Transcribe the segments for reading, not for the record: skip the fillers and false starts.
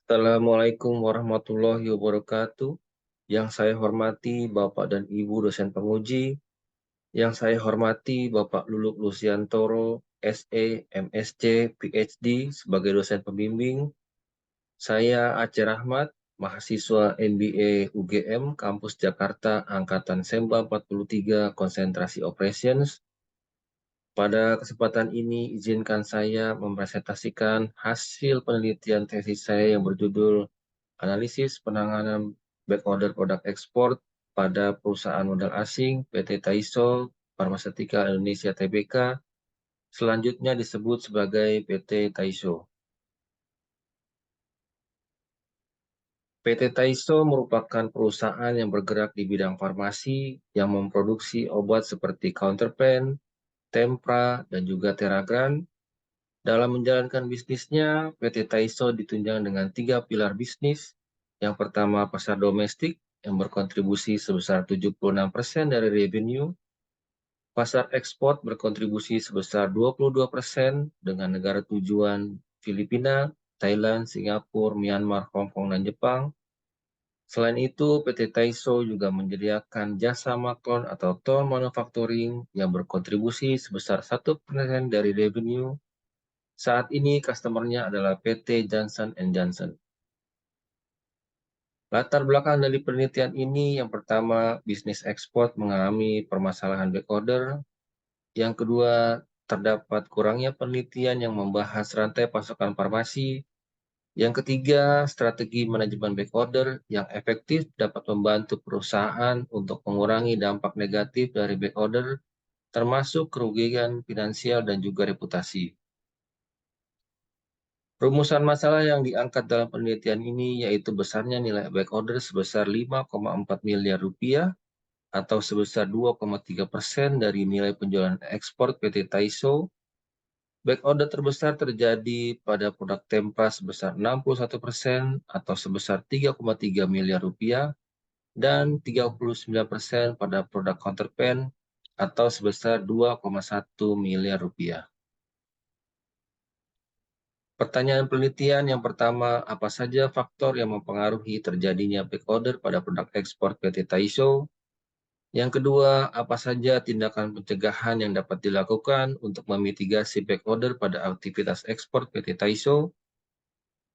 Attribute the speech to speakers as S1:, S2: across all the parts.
S1: Assalamualaikum warahmatullahi wabarakatuh. Yang saya hormati Bapak dan Ibu dosen penguji, yang saya hormati Bapak Luluk Lusiantoro, SE, MSc, PhD sebagai dosen pembimbing. Saya Aceh Rahmat, mahasiswa MBA UGM, Kampus Jakarta, Angkatan Semba 43, Konsentrasi Operations. Pada kesempatan ini, izinkan saya mempresentasikan hasil penelitian tesis saya yang berjudul Analisis Penanganan Backorder Produk Ekspor pada Perusahaan Modal Asing PT Taiso Farmaseutika Indonesia Tbk, selanjutnya disebut sebagai PT Taiso. PT Taiso merupakan perusahaan yang bergerak di bidang farmasi yang memproduksi obat seperti Counterpan, Tempra, dan juga Teragran. Dalam menjalankan bisnisnya, PT Taiso ditunjang dengan 3 pilar bisnis. Yang pertama, pasar domestik yang berkontribusi sebesar 76% dari revenue. Pasar ekspor berkontribusi sebesar 22% dengan negara tujuan Filipina, Thailand, Singapura, Myanmar, Hong Kong, dan Jepang. Selain itu, PT Taiso juga menyediakan jasa maklon atau toll manufacturing yang berkontribusi sebesar 1% dari revenue. Saat ini customer-nya adalah PT Johnson Johnson. Latar belakang dari penelitian ini, yang pertama, bisnis ekspor mengalami permasalahan backorder. Yang kedua, terdapat kurangnya penelitian yang membahas rantai pasokan farmasi. Yang ketiga, strategi manajemen backorder yang efektif dapat membantu perusahaan untuk mengurangi dampak negatif dari backorder, termasuk kerugian finansial dan juga reputasi. Rumusan masalah yang diangkat dalam penelitian ini yaitu besarnya nilai backorder sebesar 5,4 miliar rupiah atau sebesar 2,3% dari nilai penjualan ekspor PT Taiso. Backorder terbesar terjadi pada produk Tempra sebesar 61% atau sebesar 3,3 miliar rupiah dan 39% pada produk Counterpan atau sebesar 2,1 miliar rupiah. Pertanyaan penelitian yang pertama, apa saja faktor yang mempengaruhi terjadinya backorder pada produk ekspor PT Taiso? Yang kedua, apa saja tindakan pencegahan yang dapat dilakukan untuk memitigasi backorder pada aktivitas ekspor PT Taiso?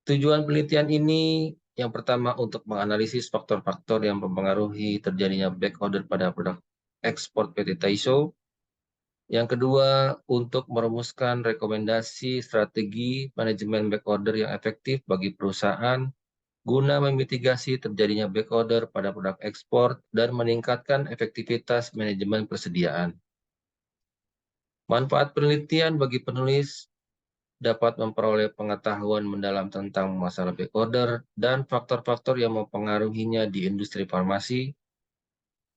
S1: Tujuan penelitian ini yang pertama untuk menganalisis faktor-faktor yang mempengaruhi terjadinya backorder pada produk ekspor PT Taiso. Yang kedua, untuk merumuskan rekomendasi strategi manajemen backorder yang efektif bagi perusahaan guna memitigasi terjadinya backorder pada produk ekspor dan meningkatkan efektivitas manajemen persediaan. Manfaat penelitian bagi penulis dapat memperoleh pengetahuan mendalam tentang masalah backorder dan faktor-faktor yang mempengaruhinya di industri farmasi.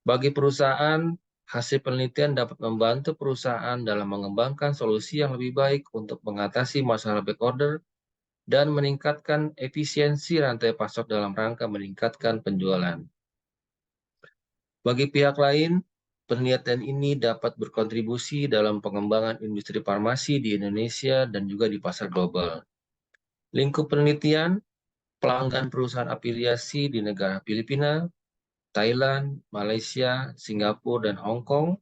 S1: Bagi perusahaan, hasil penelitian dapat membantu perusahaan dalam mengembangkan solusi yang lebih baik untuk mengatasi masalah backorder dan meningkatkan efisiensi rantai pasok dalam rangka meningkatkan penjualan. Bagi pihak lain, penelitian ini dapat berkontribusi dalam pengembangan industri farmasi di Indonesia dan juga di pasar global. Lingkup penelitian, pelanggan perusahaan afiliasi di negara Filipina, Thailand, Malaysia, Singapura, dan Hong Kong.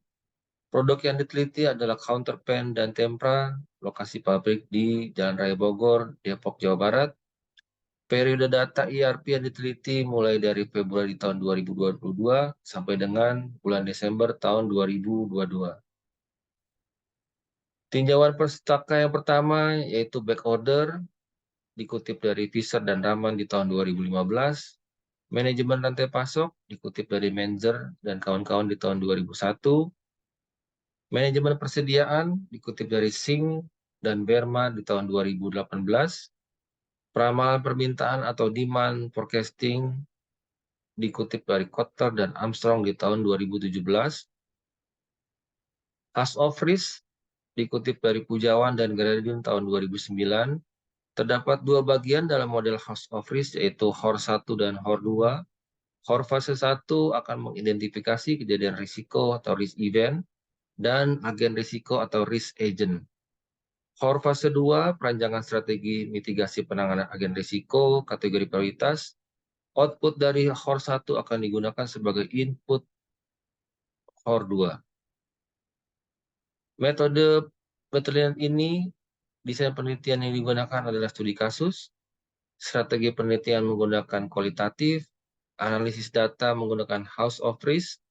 S1: Produk yang diteliti adalah Counterpan dan Tempra, lokasi pabrik di Jalan Raya Bogor, Depok, Jawa Barat. Periode data ERP yang diteliti mulai dari Februari tahun 2022 sampai dengan bulan Desember tahun 2022. Tinjauan pustaka yang pertama yaitu backorder, dikutip dari Fisher dan Rahman di tahun 2015. Manajemen rantai pasok, dikutip dari Menzer dan kawan-kawan di tahun 2001. Manajemen persediaan, dikutip dari Singh dan Berma di tahun 2018. Peramalan permintaan atau demand forecasting, dikutip dari Kotter dan Armstrong di tahun 2017. House of Risk, dikutip dari Pujawan dan Gradin tahun 2009. Terdapat dua bagian dalam model House of Risk, yaitu HOR 1 dan HOR 2. HOR fase 1 akan mengidentifikasi kejadian risiko atau risk event dan agen risiko atau risk agent. HOR fase 2, perancangan strategi mitigasi penanganan agen risiko, kategori prioritas. Output dari HOR 1 akan digunakan sebagai input HOR 2. Metode penelitian ini, desain penelitian yang digunakan adalah studi kasus, strategi penelitian menggunakan kualitatif, analisis data menggunakan House of Risk,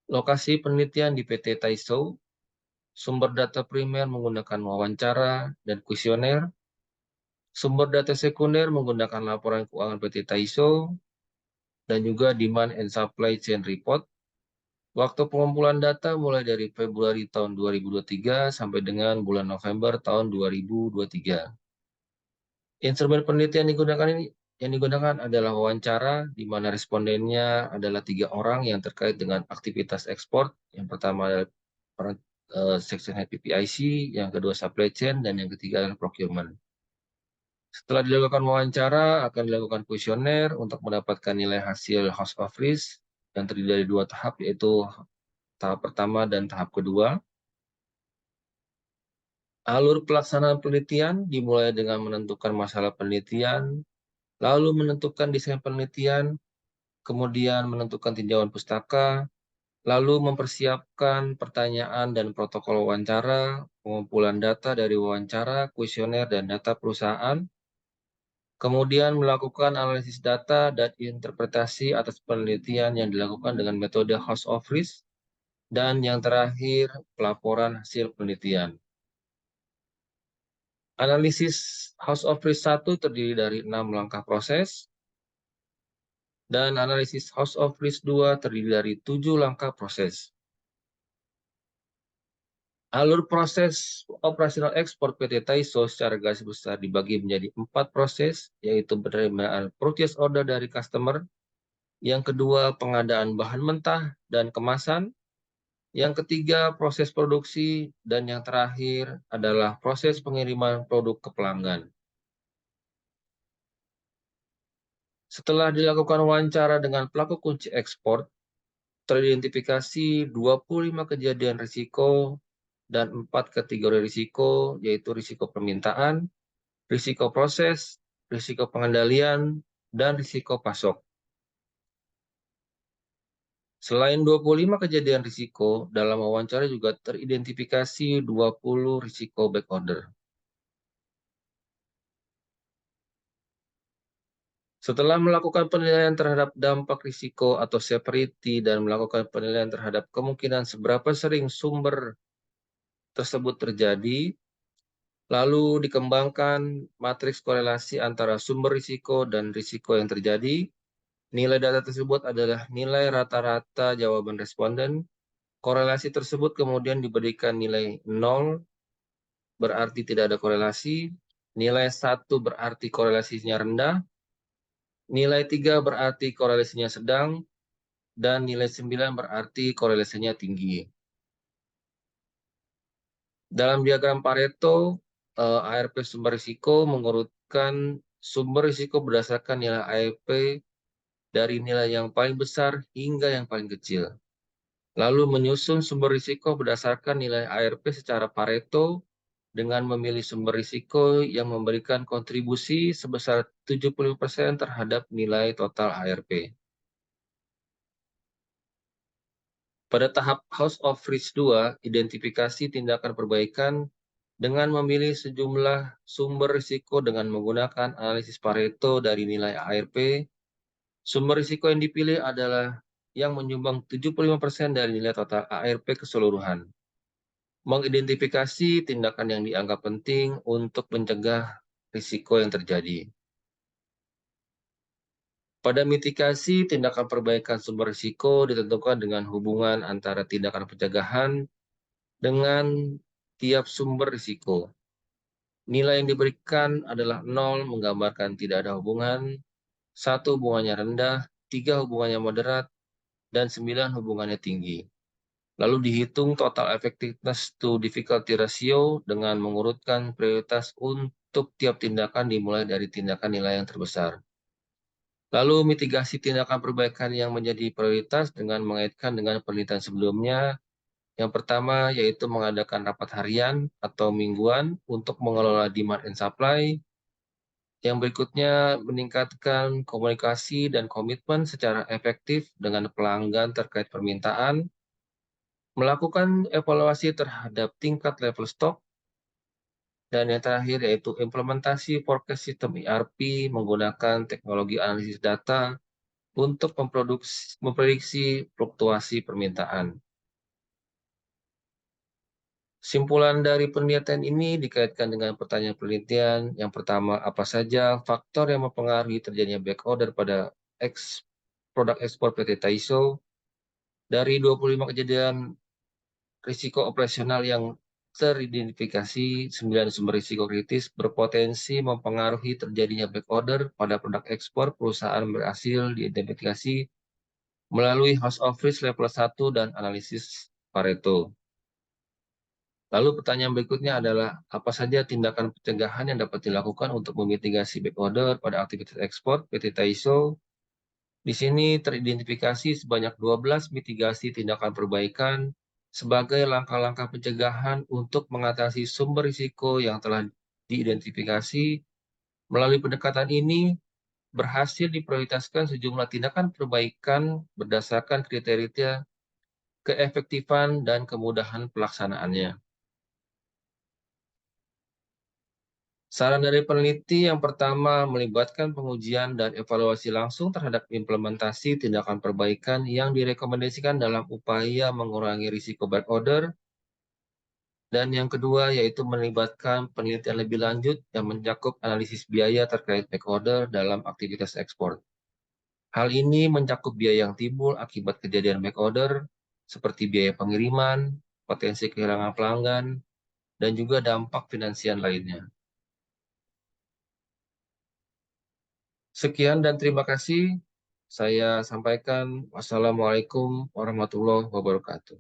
S1: lokasi penelitian di PT Taiso, sumber data primer menggunakan wawancara dan kuesioner, sumber data sekunder menggunakan laporan keuangan PT Taiso, dan juga demand and supply chain report. Waktu pengumpulan data mulai dari Februari tahun 2023 sampai dengan bulan November tahun 2023. Instrumen penelitian yang digunakan adalah wawancara, di mana respondennya adalah 3 orang yang terkait dengan aktivitas ekspor. Yang pertama adalah section head PPIC, yang kedua supply chain, dan yang ketiga adalah procurement. Setelah dilakukan wawancara, akan dilakukan kuesioner untuk mendapatkan nilai hasil House of Risk yang terdiri dari 2 tahap, yaitu tahap pertama dan tahap kedua. Alur pelaksanaan penelitian dimulai dengan menentukan masalah penelitian, lalu menentukan desain penelitian, kemudian menentukan tinjauan pustaka, lalu mempersiapkan pertanyaan dan protokol wawancara, pengumpulan data dari wawancara, kuesioner, dan data perusahaan, kemudian melakukan analisis data dan interpretasi atas penelitian yang dilakukan dengan metode House of Risk, dan yang terakhir, pelaporan hasil penelitian. Analisis House of Risk 1 terdiri dari 6 langkah proses, dan analisis House of Risk 2 terdiri dari 7 langkah proses. Alur proses operasional ekspor PT Taiso secara garis besar dibagi menjadi 4 proses, yaitu penerimaan purchase order dari customer, yang kedua pengadaan bahan mentah dan kemasan, yang ketiga proses produksi, dan yang terakhir adalah proses pengiriman produk ke pelanggan. Setelah dilakukan wawancara dengan pelaku kunci ekspor, teridentifikasi 25 kejadian risiko dan 4 kategori risiko, yaitu risiko permintaan, risiko proses, risiko pengendalian, dan risiko pasok. Selain 25 kejadian risiko, dalam wawancara juga teridentifikasi 20 risiko backorder. Setelah melakukan penilaian terhadap dampak risiko atau severity dan melakukan penilaian terhadap kemungkinan seberapa sering sumber tersebut terjadi, lalu dikembangkan matriks korelasi antara sumber risiko dan risiko yang terjadi. Nilai data tersebut adalah nilai rata-rata jawaban responden. Korelasi tersebut kemudian diberikan nilai 0, berarti tidak ada korelasi. Nilai 1 berarti korelasinya rendah. Nilai 3 berarti korelasinya sedang. Dan nilai 9 berarti korelasinya tinggi. Dalam diagram Pareto, ARP sumber risiko mengurutkan sumber risiko berdasarkan nilai ARP dari nilai yang paling besar hingga yang paling kecil. Lalu menyusun sumber risiko berdasarkan nilai ARP secara Pareto dengan memilih sumber risiko yang memberikan kontribusi sebesar 70% terhadap nilai total ARP. Pada tahap House of Risk 2, identifikasi tindakan perbaikan dengan memilih sejumlah sumber risiko dengan menggunakan analisis Pareto dari nilai ARP. Sumber risiko yang dipilih adalah yang menyumbang 75% dari nilai total ARP keseluruhan. Mengidentifikasi tindakan yang dianggap penting untuk mencegah risiko yang terjadi. Pada mitigasi, tindakan perbaikan sumber risiko ditentukan dengan hubungan antara tindakan pencegahan dengan tiap sumber risiko. Nilai yang diberikan adalah 0 menggambarkan tidak ada hubungan, 1 hubungannya rendah, 3 hubungannya moderat, dan 9 hubungannya tinggi. Lalu dihitung total effectiveness to difficulty ratio dengan mengurutkan prioritas untuk tiap tindakan dimulai dari tindakan nilai yang terbesar. Lalu mitigasi tindakan perbaikan yang menjadi prioritas dengan mengaitkan dengan penelitian sebelumnya Yang pertama yaitu mengadakan rapat harian atau mingguan untuk mengelola demand and supply. Yang berikutnya meningkatkan komunikasi dan komitmen secara efektif dengan pelanggan terkait permintaan, melakukan evaluasi terhadap tingkat level stok, dan yang terakhir yaitu implementasi forecast sistem ERP menggunakan teknologi analisis data untuk memprediksi fluktuasi permintaan. Simpulan dari penelitian ini dikaitkan dengan pertanyaan penelitian. Yang pertama, apa saja faktor yang mempengaruhi terjadinya backorder pada produk ekspor PT Taiso? Dari 25 kejadian risiko operasional yang teridentifikasi, 9 sumber risiko kritis berpotensi mempengaruhi terjadinya backorder pada produk ekspor. Perusahaan berhasil diidentifikasi melalui House of Risk level 1 dan analisis Pareto. Lalu pertanyaan berikutnya adalah, apa saja tindakan pencegahan yang dapat dilakukan untuk memitigasi backorder pada aktivitas ekspor PT Taiso? Di sini teridentifikasi sebanyak 12 mitigasi tindakan perbaikan sebagai langkah-langkah pencegahan untuk mengatasi sumber risiko yang telah diidentifikasi. Melalui pendekatan ini, berhasil diprioritaskan sejumlah tindakan perbaikan berdasarkan kriteria keefektifan dan kemudahan pelaksanaannya. Saran dari peneliti yang pertama melibatkan pengujian dan evaluasi langsung terhadap implementasi tindakan perbaikan yang direkomendasikan dalam upaya mengurangi risiko backorder. Dan yang kedua yaitu melibatkan penelitian lebih lanjut yang mencakup analisis biaya terkait backorder dalam aktivitas ekspor. Hal ini mencakup biaya yang timbul akibat kejadian backorder, seperti biaya pengiriman, potensi kehilangan pelanggan, dan juga dampak finansial lainnya. Sekian dan terima kasih. Saya sampaikan wassalamualaikum warahmatullahi wabarakatuh.